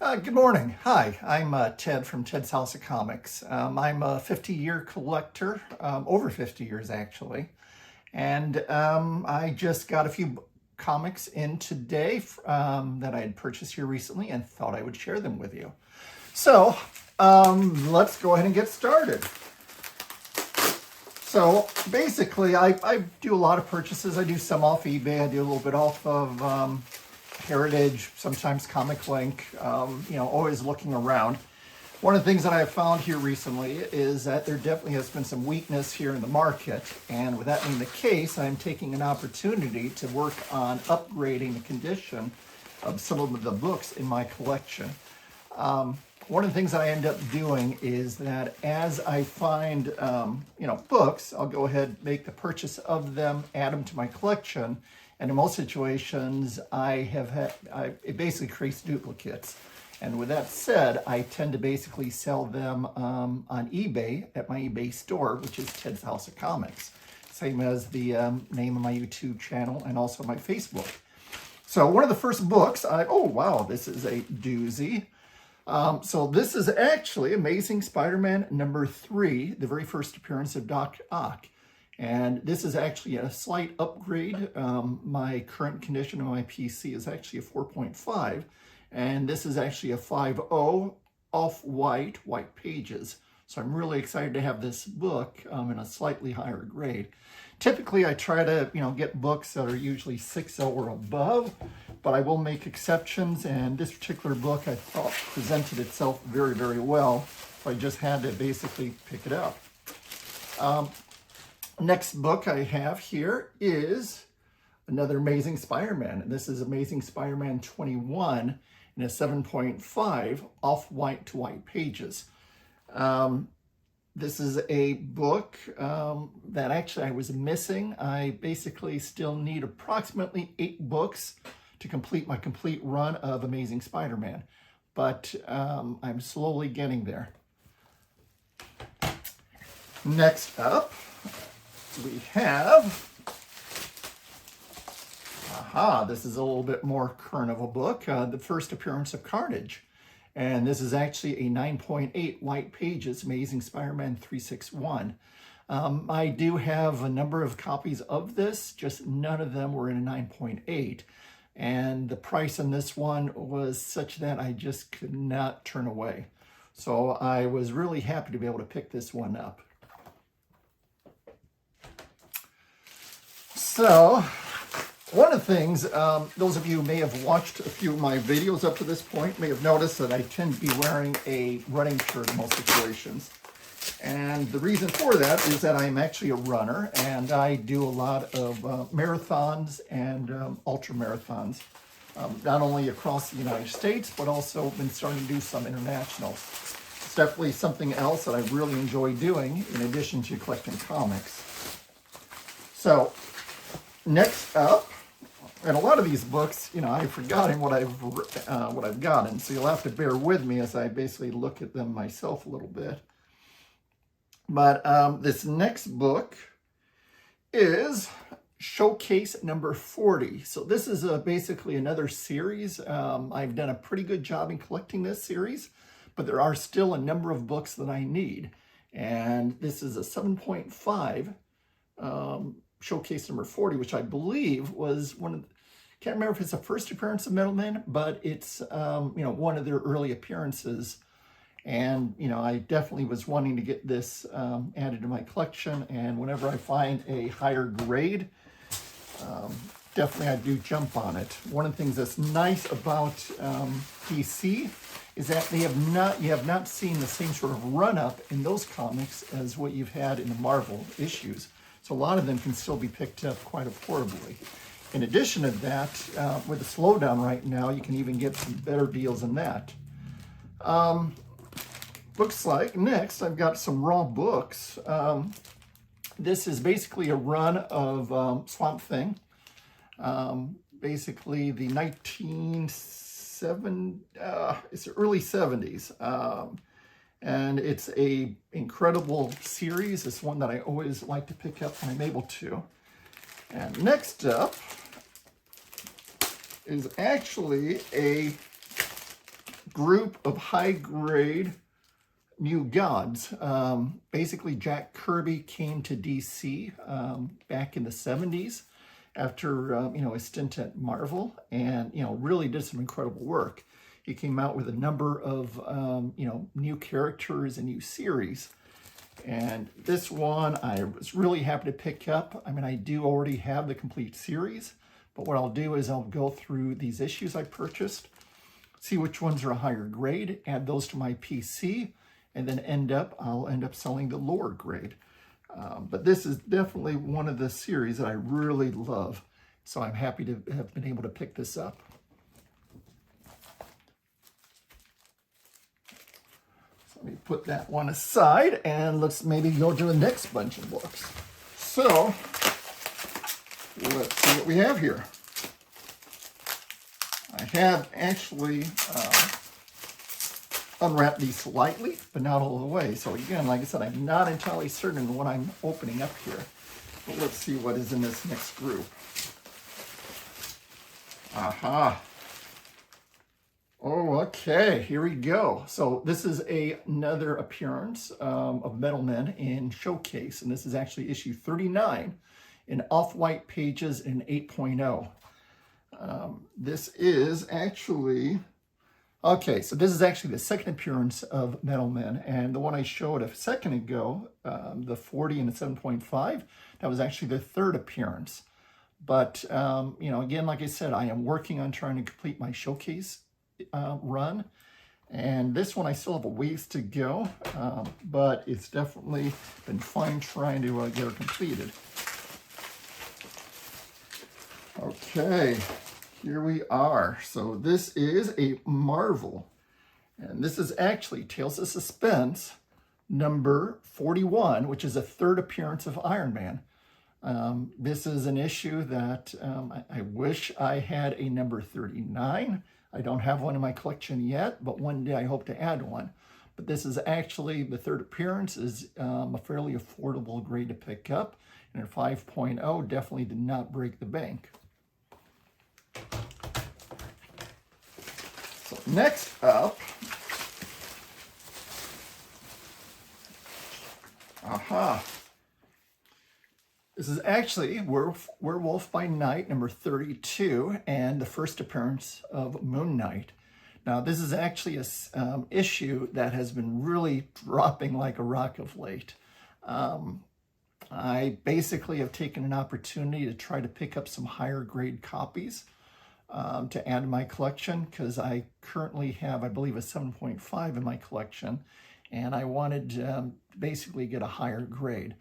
Good morning. Hi, I'm Ted from Ted's House of Comics. I'm a 50-year collector, over 50 years actually, and I just got a few comics in today that I had purchased here recently and thought I would share them with you. So let's go ahead and get started. So basically, I do a lot of purchases. I do some off eBay. I do a little bit off of Heritage, sometimes Comic Link, always looking around. One of the things that I've found here recently is that there definitely has been some weakness here in the market. And with that being the case, I'm taking an opportunity to work on upgrading the condition of some of the books in my collection. One of the things that I end up doing is that as I find, books, I'll go ahead, make the purchase of them, add them to my collection. And in most situations, it basically creates duplicates. And with that said, I tend to basically sell them on eBay at my eBay store, which is Ted's House of Comics. Same as the name of my YouTube channel and also my Facebook. So one of the first books, oh wow, this is a doozy. So this is actually Amazing Spider-Man #3, the very first appearance of Doc Ock. And this is actually a slight upgrade. My current condition of my PC is actually a 4.5, and this is actually a 5.0 off-white, white pages. So I'm really excited to have this book in a slightly higher grade. Typically, I try to get books that are usually 6.0 or above, but I will make exceptions, and this particular book I thought presented itself very, very well, so I just had to basically pick it up. Next book I have here is another Amazing Spider-Man, and this is Amazing Spider-Man 21 in a 7.5 off-white to white pages. This is a book that actually I was missing. I basically still need approximately 8 books to complete my complete run of Amazing Spider-Man, but I'm slowly getting there. Next up, we have, this is a little bit more current of a book, the first appearance of Carnage. And this is actually a 9.8 white pages, Amazing Spider-Man 361. I do have a number of copies of this, just none of them were in a 9.8. And the price on this one was such that I just could not turn away. So I was really happy to be able to pick this one up. So, one of the things, those of you who may have watched a few of my videos up to this point may have noticed that I tend to be wearing a running shirt in most situations. And the reason for that is that I'm actually a runner, and I do a lot of marathons and ultra marathons, not only across the United States, but also been starting to do some international. It's definitely something else that I really enjoy doing in addition to collecting comics. So, next up, and a lot of these books, I've forgotten what I've gotten, so you'll have to bear with me as I basically look at them myself a little bit. But this next book is Showcase #40. So this is basically another series. I've done a pretty good job in collecting this series, but there are still a number of books that I need. And this is a 7.5 Showcase #40, which I believe was can't remember if it's the first appearance of Metal Men, but it's, one of their early appearances. And, I definitely was wanting to get this added to my collection. And whenever I find a higher grade, definitely I do jump on it. One of the things that's nice about DC is that you have not seen the same sort of run-up in those comics as what you've had in the Marvel issues. So a lot of them can still be picked up quite affordably. In addition to that, with the slowdown right now, you can even get some better deals than that. Looks like next I've got some raw books. This is basically a run of Swamp Thing. Basically the it's the early 70s. And it's a incredible series. It's one that I always like to pick up when I'm able to. And next up is actually a group of high-grade new gods. Basically, Jack Kirby came to DC back in the 70s after a stint at Marvel, and really did some incredible work. He came out with a number of new characters and new series. And this one I was really happy to pick up. I mean, I do already have the complete series, but what I'll do is I'll go through these issues I purchased, see which ones are a higher grade, add those to my PC, and then I'll end up selling the lower grade. But this is definitely one of the series that I really love, so I'm happy to have been able to pick this up. Let me put that one aside, and let's maybe go to the next bunch of books. So, let's see what we have here. I have actually unwrapped these slightly, but not all the way. So again, like I said, I'm not entirely certain what I'm opening up here. But let's see what is in this next group. Aha. Oh, okay, here we go. So this is another appearance of Metal Men in Showcase, and this is actually issue 39 in off-white pages in 8.0. This is actually, okay, so this is actually the second appearance of Metal Men, and the one I showed a second ago, the 40 and the 7.5, that was actually the third appearance. But, again, like I said, I am working on trying to complete my Showcase run, and this one I still have a ways to go, but it's definitely been fun trying to get it completed. Okay, here we are. So this is a Marvel, and this is actually Tales of Suspense number 41, which is a third appearance of Iron Man. This is an issue that I wish I had a number 39. I don't have one in my collection yet, but one day I hope to add one. But this is actually, the third appearance is a fairly affordable grade to pick up, and a 5.0 definitely did not break the bank. So next up, this is actually Werewolf by Night, number 32, and the first appearance of Moon Knight. Now, this is actually an issue that has been really dropping like a rock of late. I basically have taken an opportunity to try to pick up some higher grade copies to add to my collection, because I currently have, I believe, a 7.5 in my collection, and I wanted to basically get a higher grade.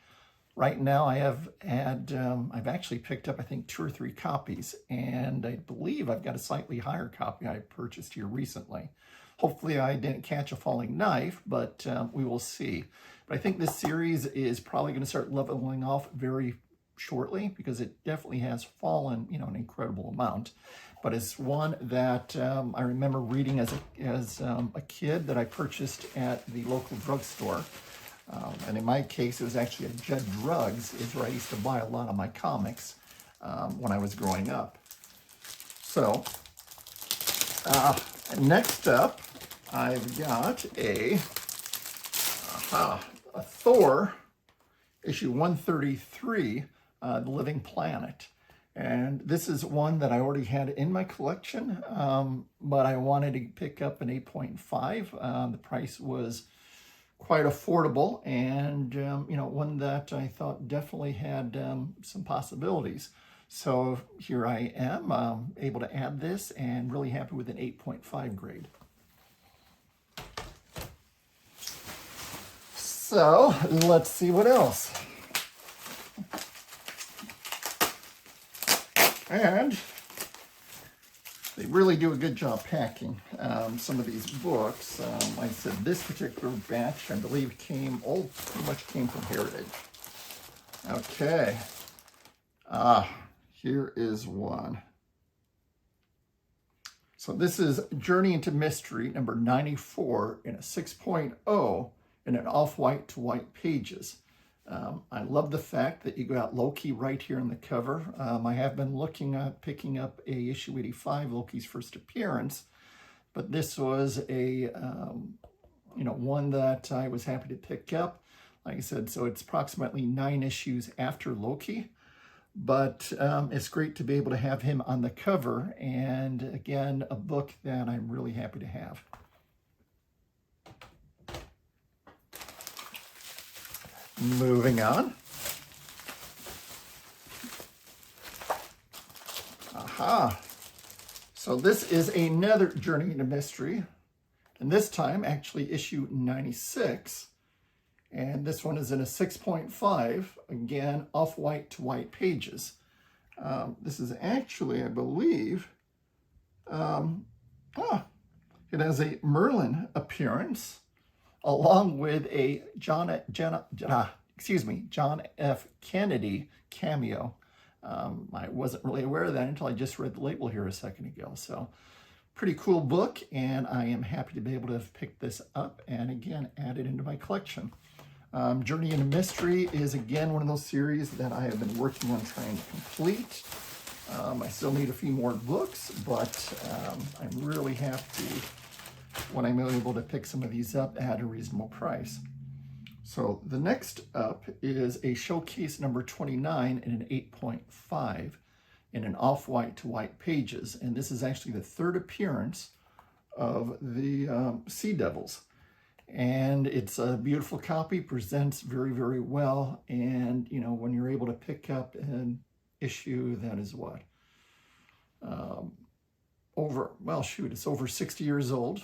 Right now, I've actually picked up, I think, 2 or 3 copies, and I believe I've got a slightly higher copy I purchased here recently. Hopefully, I didn't catch a falling knife, but we will see. But I think this series is probably going to start leveling off very shortly, because it definitely has fallen, an incredible amount. But it's one that I remember reading as a kid that I purchased at the local drugstore. And in my case, it was actually at Judd Drugs, is where I used to buy a lot of my comics when I was growing up. So, next up, I've got a Thor, issue 133, The Living Planet. And this is one that I already had in my collection, but I wanted to pick up an 8.5. The price was quite affordable, and one that I thought definitely had some possibilities. So here I am, able to add this, and really happy with an 8.5 grade. So let's see what else. And they really do a good job packing some of these books. Like I said, this particular batch, I believe, pretty much came from Heritage. Okay. Here is one. So this is Journey into Mystery, number 94, in a 6.0, in an off-white to white pages. I love the fact that you got Loki right here on the cover. I have been looking at picking up a issue 85, Loki's first appearance, but this was a, one that I was happy to pick up. Like I said, so it's approximately 9 issues after Loki, but it's great to be able to have him on the cover, and again, a book that I'm really happy to have. Moving on. Aha. So this is another Journey into Mystery, and this time actually issue 96. And this one is in a 6.5, again, off-white to white pages. This is actually, I believe, it has a Merlin appearance, along with a John F. Kennedy cameo. I wasn't really aware of that until I just read the label here a second ago. So, pretty cool book, and I am happy to be able to have picked this up and again add it into my collection. Journey into Mystery is again one of those series that I have been working on trying to complete. I still need a few more books, but I'm really happy when I'm able to pick some of these up at a reasonable price. So the next up is a showcase number 29 in an 8.5 in an off-white to white pages. And this is actually the third appearance of the Sea Devils. And it's a beautiful copy, presents very, very well. And, when you're able to pick up an issue that is what? It's over 60 years old.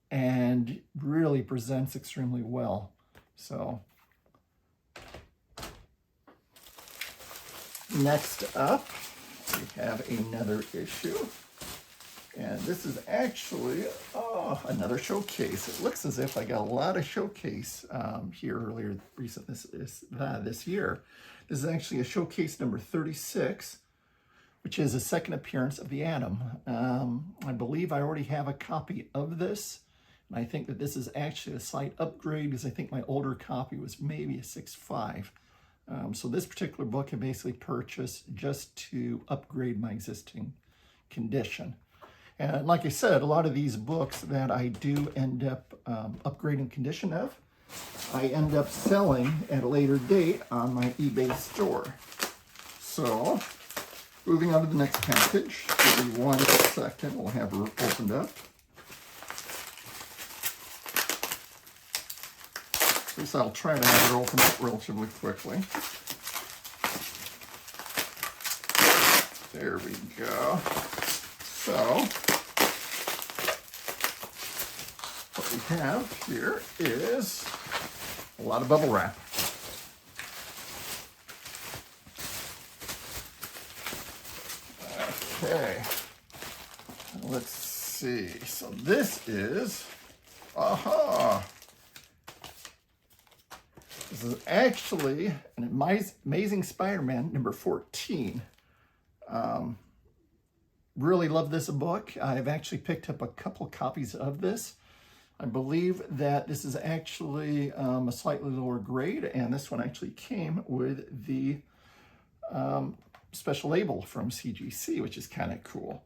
And really presents extremely well. So, next up, we have another issue. And this is actually another showcase. It looks as if I got a lot of showcase here this year. This is actually a showcase number 36, which is a second appearance of the Atom. I believe I already have a copy of this. And I think that this is actually a slight upgrade, because I think my older copy was maybe a 6.5. So this particular book I basically purchased just to upgrade my existing condition. And like I said, a lot of these books that I do end up upgrading condition of, I end up selling at a later date on my eBay store. So, moving on to the next package. Give me 1 second, we'll have her opened up. So I'll try to have her open up relatively quickly. There we go. So, what we have here is a lot of bubble wrap. Okay, let's see. So this is, this is actually an Amazing Spider-Man number 14. Really love this book. I've actually picked up a couple copies of this. I believe that this is actually a slightly lower grade, and this one actually came with the special label from CGC, which is kind of cool.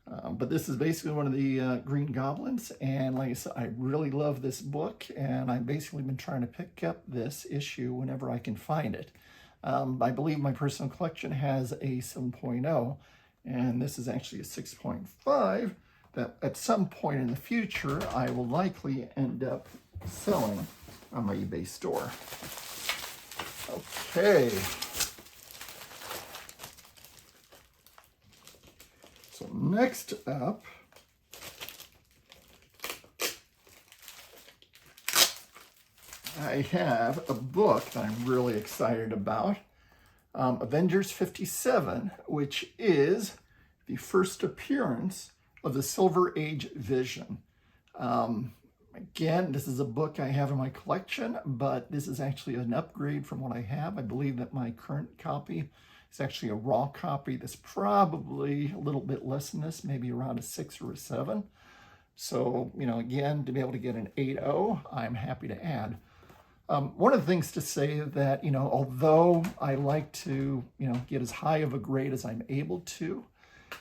But this is basically one of the Green Goblins, and like I said, I really love this book, and I've basically been trying to pick up this issue whenever I can find it. I believe my personal collection has a 7.0, and this is actually a 6.5 that at some point in the future I will likely end up selling on my eBay store. Okay. So next up, I have a book that I'm really excited about, Avengers 57, which is the first appearance of the Silver Age Vision. Again, this is a book I have in my collection, but this is actually an upgrade from what I have. I believe that my current copy is actually a raw copy that's probably a little bit less than this, maybe around a 6 or a 7. So, again, to be able to get an 8.0, I'm happy to add. One of the things to say that, although I like to, get as high of a grade as I'm able to,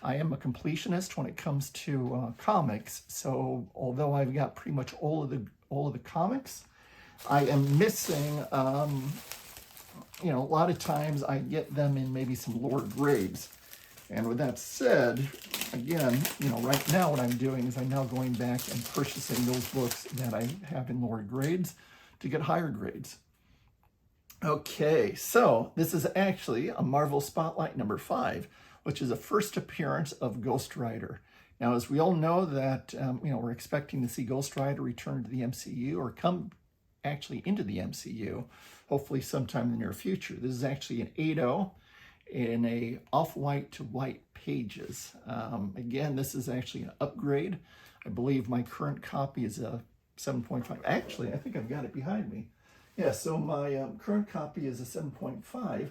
I am a completionist when it comes to comics. So although I've got pretty much all of the comics, I am missing. You know, a lot of times I get them in maybe some lower grades. And with that said, again, you know, right now what I'm doing is I'm now going back and purchasing those books that I have in lower grades to get higher grades. Okay, so this is actually a Marvel Spotlight number 5, which is a first appearance of Ghost Rider. Now, as we all know that, you know, we're expecting to see Ghost Rider return to the MCU or come actually into the MCU, hopefully sometime in the near future. This is actually an 8.0 in a off-white to white pages. Again, this is actually an upgrade. I believe my current copy is a 7.5. Actually, I think I've got it behind me. Yeah, so my current copy is a 7.5,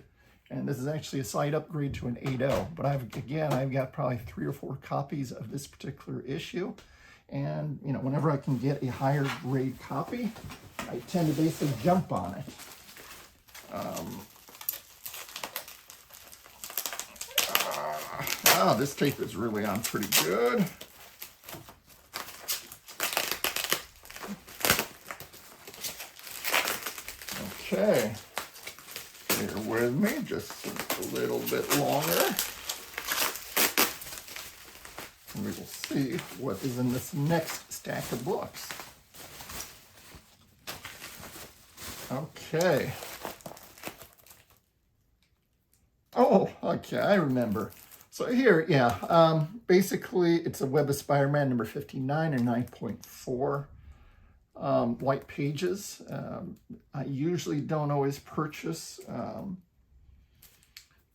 and this is actually a slight upgrade to an 8.0. But I've got probably 3 or 4 copies of this particular issue. And, you know, whenever I can get a higher grade copy, I tend to basically jump on it. This tape is really on pretty good. Okay, bear with me just a little bit longer. And we will see what is in this next stack of books. Okay. Oh, okay, I remember. So here, yeah, basically it's a Web of Spider-Man number 59 and 9.4. White pages. I usually don't always purchase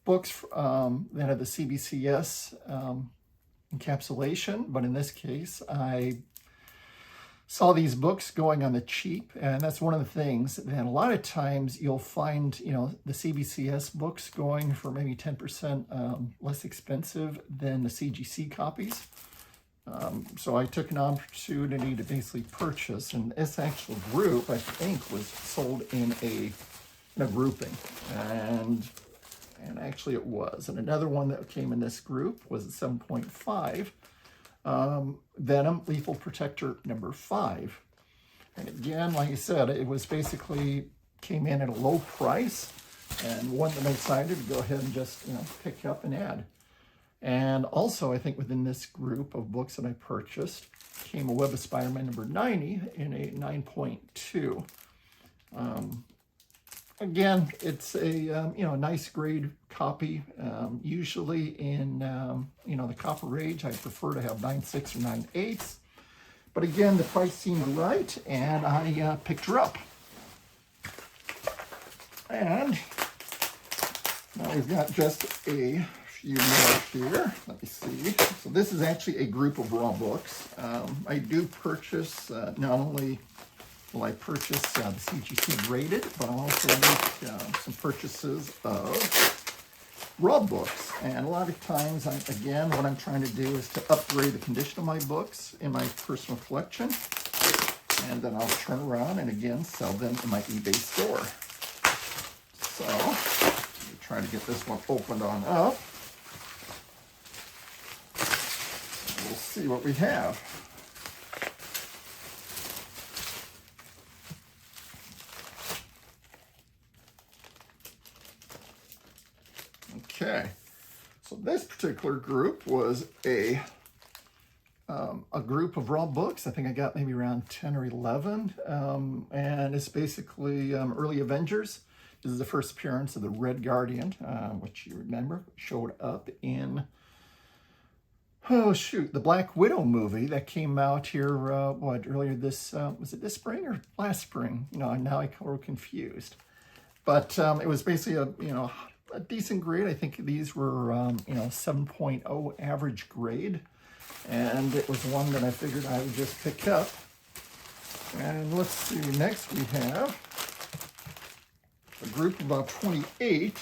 books that have the CBCS encapsulation, but in this case, I saw these books going on the cheap, and that's one of the things that a lot of times you'll find, you know, the CBCS books going for maybe 10% less expensive than the CGC copies. So I took an opportunity to basically purchase, and this actual group, I think, was sold in a grouping, and actually it was. And another one that came in this group was a 7.5, Venom Lethal Protector number 5. And again, like I said, it was basically came in at a low price, and one that I decided to go ahead and just, you know, pick up and add. And also, I think within this group of books that I purchased came a Web of Spider-Man number 90 in a 9.2. Again, it's a you know, nice grade copy. Usually in you know, the Copper Age, I prefer to have 9.6 or 9.8. But again, the price seemed right, and I picked her up. And now we've got just a few more here. Let me see. So this is actually a group of raw books. I do purchase, not only will I purchase the CGC graded, but I'll also make some purchases of raw books. And a lot of times, again, what I'm trying to do is to upgrade the condition of my books in my personal collection. And then I'll turn around and again sell them in my eBay store. So, let me try to get this one opened on up. We'll see what we have. Okay, so this particular group was a group of raw books. I think I got maybe around 10 or 11, and it's basically early Avengers. This is the first appearance of the Red Guardian, which you remember showed up in, oh shoot, the Black Widow movie that came out here, earlier this, was it this spring or last spring? You know, now I'm confused. But it was basically a decent grade. I think these were, 7.0 average grade. And it was one that I figured I would just pick up. And let's see, next we have a group of about 28,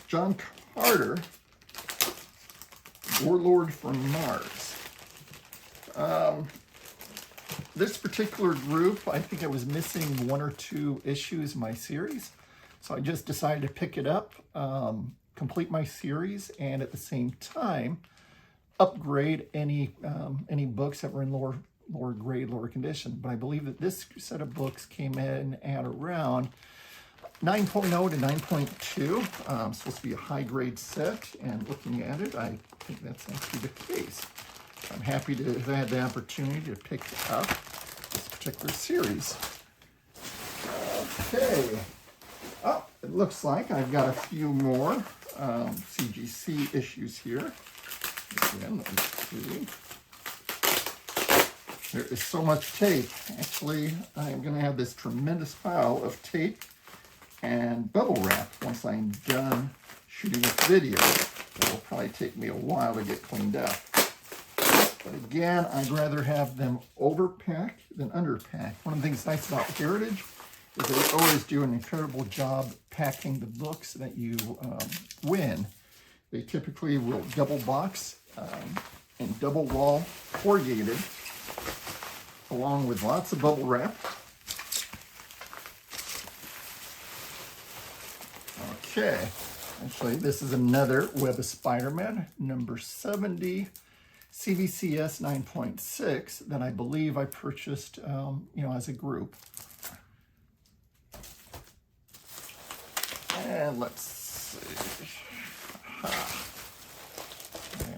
John Carter, Warlord from Mars. This particular group, I think I was missing 1 or 2 issues in my series, so I just decided to pick it up. complete my series and at the same time upgrade any books that were in lower grade, lower condition. But I believe that this set of books came in at around 9.0 to 9.2. Supposed to be a high grade set, and looking at it, I think that's actually the case. I'm happy to have had the opportunity to pick up this particular series. Okay. Oh, it looks like I've got a few more CGC issues here. Again, let me see. There is so much tape. Actually, I'm going to have this tremendous pile of tape and bubble wrap once I'm done shooting this video. It will probably take me a while to get cleaned up. But again, I'd rather have them overpacked than underpacked. One of the things nice about Heritage is they always do an incredible job packing the books that you win. They typically will double box and double wall corrugated, along with lots of bubble wrap. Okay, actually this is another Web of Spider-Man, number 70, CVCS 9.6, that I believe I purchased, as a group. And let's see.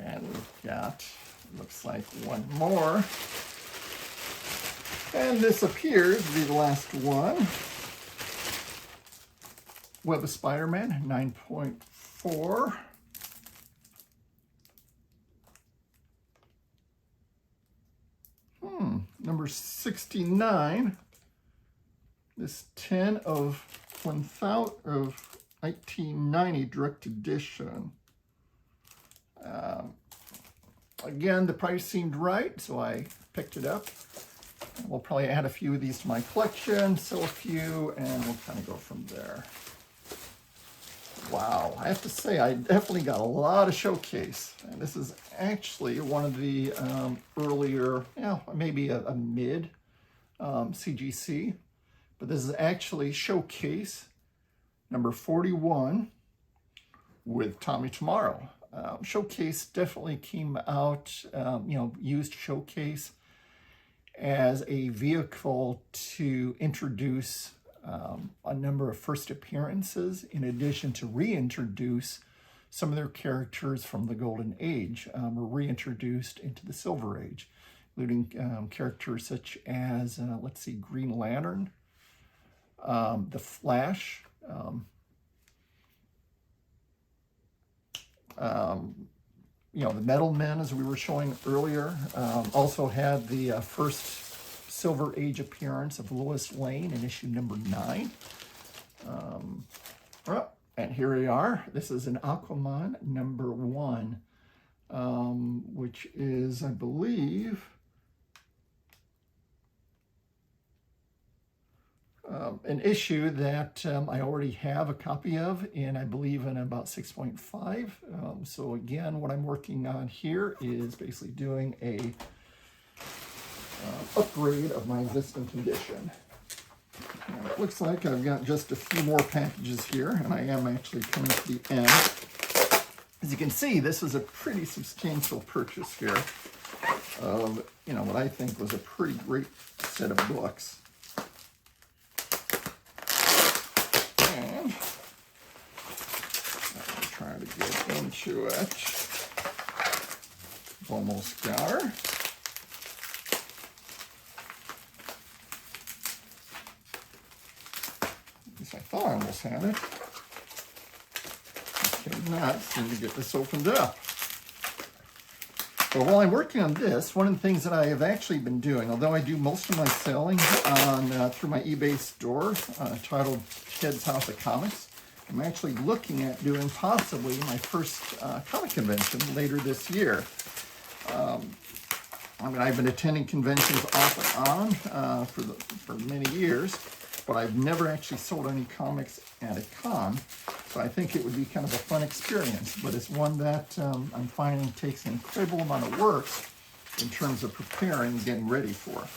And we've got, looks like one more. And this appears to be the last one. Web of Spider-Man 9.4. Number 69. This 10 of 1990 direct edition. Again, the price seemed right, so I picked it up. We'll probably add a few of these to my collection, sell a few, and we'll kind of go from there. Wow, I have to say, I definitely got a lot of Showcase. And this is actually one of the earlier, maybe a mid CGC. But this is actually Showcase number 41 with Tommy Tomorrow. Showcase definitely came out, used Showcase as a vehicle to introduce a number of first appearances, in addition to reintroduce some of their characters from the Golden Age, were reintroduced into the Silver Age, including characters such as, Green Lantern, the Flash, the Metal Men, as we were showing earlier. Also had the first Silver Age appearance of Lois Lane in issue number 9. And here we are. This is an Aquaman number 1, which is, I believe, an issue that I already have a copy of, and I believe in about 6.5. So again, what I'm working on here is basically doing a upgrade of my existing condition. And it looks like I've got just a few more packages here, and I am actually coming to the end. As you can see, this is a pretty substantial purchase here of, what I think was a pretty great set of books. And I'm trying to get into it. Almost got her. I thought I almost had it. I cannot seem to get this opened up. But while I'm working on this, one of the things that I have actually been doing, although I do most of my selling on through my eBay store titled Ted's House of Comics, I'm actually looking at doing possibly my first comic convention later this year. I've been attending conventions off and on for many years, but I've never actually sold any comics at a con, so I think it would be kind of a fun experience, but it's one that I'm finding takes an incredible amount of work in terms of preparing and getting ready for.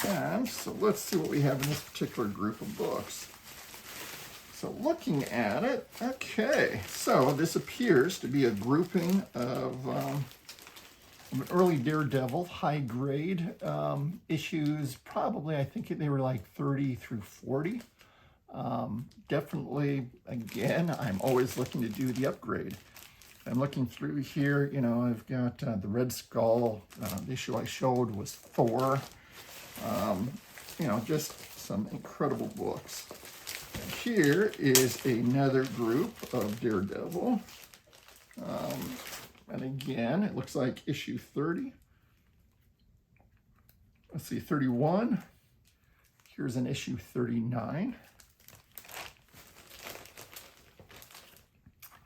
And so let's see what we have in this particular group of books. So looking at it, okay, so this appears to be a grouping of an early Daredevil, high grade issues. Probably, I think they were like 30 through 40. Definitely, again, I'm always looking to do the upgrade. I'm looking through here, you know, I've got the Red Skull. The issue I showed was Thor. You know, just some incredible books. And here is another group of Daredevil. And again, it looks like issue 30. Let's see, 31. Here's an issue 39.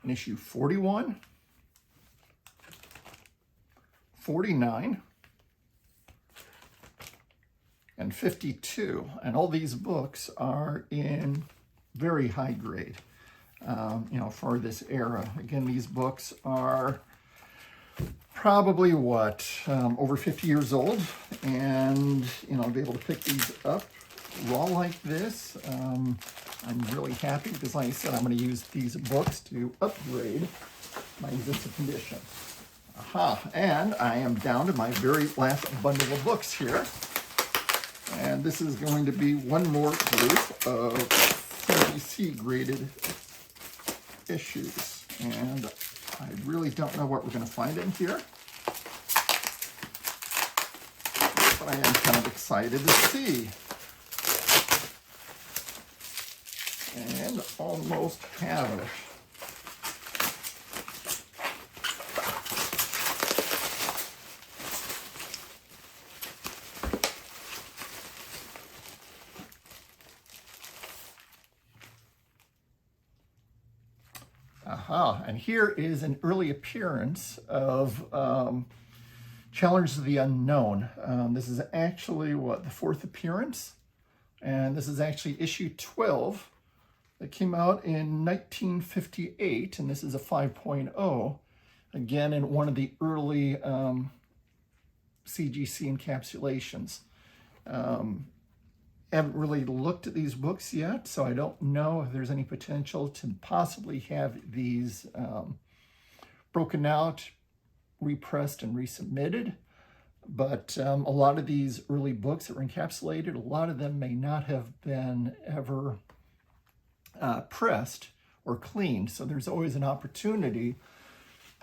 An issue 41. 49. And 52. And all these books are in very high grade, you know, for this era. Again, these books are probably what, over 50 years old, and you know, be able to pick these up raw like this. I'm really happy because, like I said, I'm going to use these books to upgrade my existing condition. Aha, and I am down to my very last bundle of books here, and this is going to be one more group of CGC graded issues, and I really don't know what we're going to find in here, but I am kind of excited to see. And almost have it. Aha, and here is an early appearance of Challenge of the Unknown. This is actually, what, the 4th appearance? And this is actually issue 12. It came out in 1958, and this is a 5.0. Again, in one of the early CGC encapsulations. Haven't really looked at these books yet, so I don't know if there's any potential to possibly have these broken out, repressed, and resubmitted. But a lot of these early books that were encapsulated, a lot of them may not have been ever pressed or cleaned. So there's always an opportunity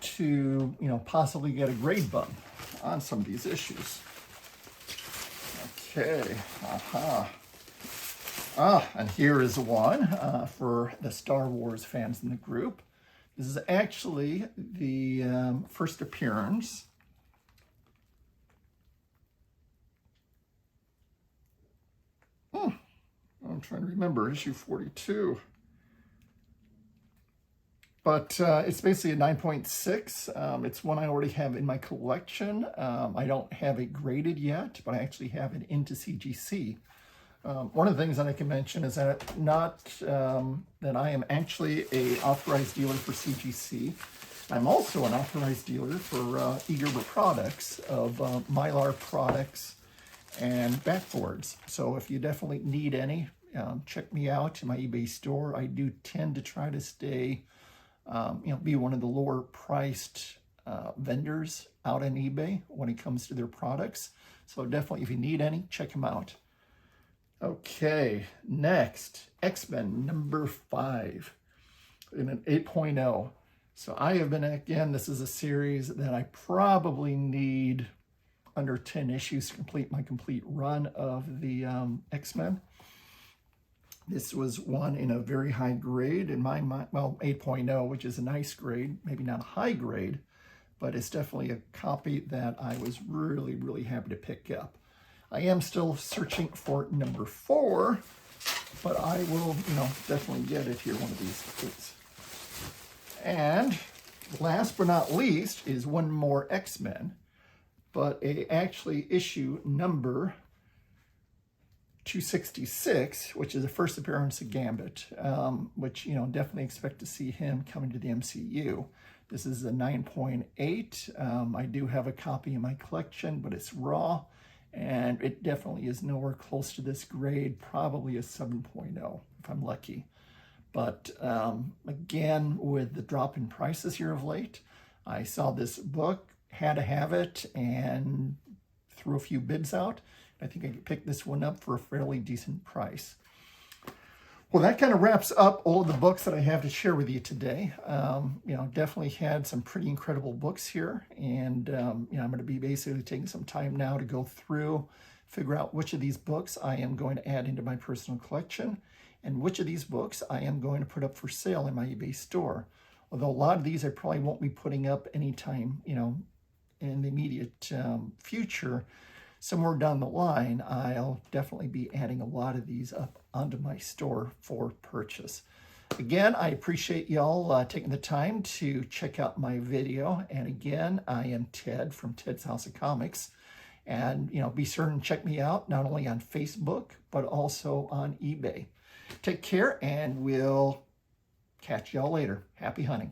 to, you know, possibly get a grade bump on some of these issues. Okay, aha. And here is one for the Star Wars fans in the group. This is actually the first appearance. I'm trying to remember, issue 42. But it's basically a 9.6. It's one I already have in my collection. I don't have it graded yet, but I actually have it into CGC. One of the things that I can mention is that that I am actually a authorized dealer for CGC. I'm also an authorized dealer for eGerber products of Mylar products and backboards. So if you definitely need any, check me out in my eBay store. I do tend to try to stay, you know, be one of the lower priced vendors out on eBay when it comes to their products. So definitely, if you need any, check them out. Okay, next, X-Men number 5 in an 8.0. So I have been, again, this is a series that I probably need under 10 issues to complete my complete run of the X-Men. This was one in a very high grade in my mind, well, 8.0, which is a nice grade, maybe not a high grade, but it's definitely a copy that I was really, really happy to pick up. I am still searching for number 4, but I will, you know, definitely get it here one of these days. And last but not least is one more X-Men, but actually issue number 266, which is the first appearance of Gambit, which, you know, definitely expect to see him coming to the MCU. This is a 9.8. I do have a copy in my collection, but it's raw, and it definitely is nowhere close to this grade, probably a 7.0 if I'm lucky. But again, with the drop in prices here of late, I saw this book, had to have it, and threw a few bids out. I think I could pick this one up for a fairly decent price. Well, that kind of wraps up all of the books that I have to share with you today. Definitely had some pretty incredible books here, and I'm going to be basically taking some time now to go through, figure out which of these books I am going to add into my personal collection, and which of these books I am going to put up for sale in my eBay store. Although a lot of these I probably won't be putting up anytime, in the immediate future. Somewhere down the line, I'll definitely be adding a lot of these up onto my store for purchase. Again, I appreciate y'all taking the time to check out my video. And again, I am Ted from Ted's House of Comics. And, be certain to check me out not only on Facebook, but also on eBay. Take care, and we'll catch y'all later. Happy hunting.